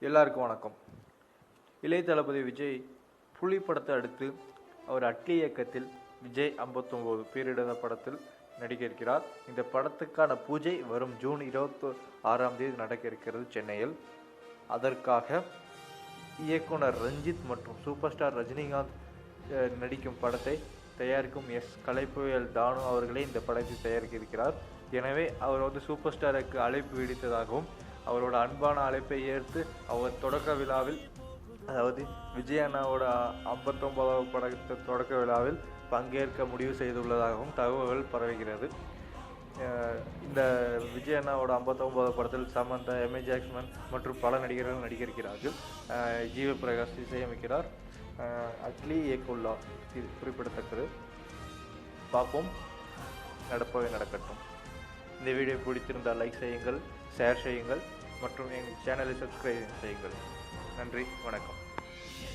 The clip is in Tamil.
எல்லாருக்கும் வணக்கம். இளைய தளபதி விஜய் புலி படத்தை அடுத்து அவர் அட்லி இயக்கத்தில் விஜய் 59 பேரிடத படத்தில் நடிக்க இருக்கிறார். இந்த படத்துக்கான பூஜை வரும் ஜூன் 26ஆம் தேதி நடக்க இருக்கிறது சென்னையில். அதற்காக இயக்குனர் ரஞ்சித் மற்றும் சூப்பர் ஸ்டார் ரஜினிகாந்த் நடிக்கும் படத்தை தயாரிக்கும் கலைப்புயல் தானு அவர்களே இந்த படத்தை தயாரிக்க இருக்கிறார். எனவே அவர் சூப்பர் ஸ்டாருக்கு அழைப்பு விடுத்ததாகவும் அவரோட அன்பான அழைப்பை ஏற்று அவர் தொடக்க விழாவில், அதாவது விஜய் அண்ணாவோட 59வது படத்தை தொடக்க விழாவில் பங்கேற்க முடிவு செய்துள்ளதாகவும் தகவல்கள் பரவுகிறது. இந்த விஜய் அண்ணாவோட 59வது படத்தில் சமந்தா, எம்ஏ ஜாக்சன் மற்றும் பல நடிகர்கள் நடிக்க இருக்கிறார்கள். ஜிவி பிரகாஷ் இசையமைக்கிறார். அட்லி இயக்குள்ளார். இது குறிப்பிடத்தக்கது. பார்ப்போம், நடப்பவே நடக்கட்டும். இந்த வீடியோ பிடித்திருந்தால் லைக் செய்யுங்கள், ஷேர் செய்யுங்கள் மற்றும் எங்கள் சேனலை சப்ஸ்கிரைப் செய்யுங்கள். நன்றி, வணக்கம்.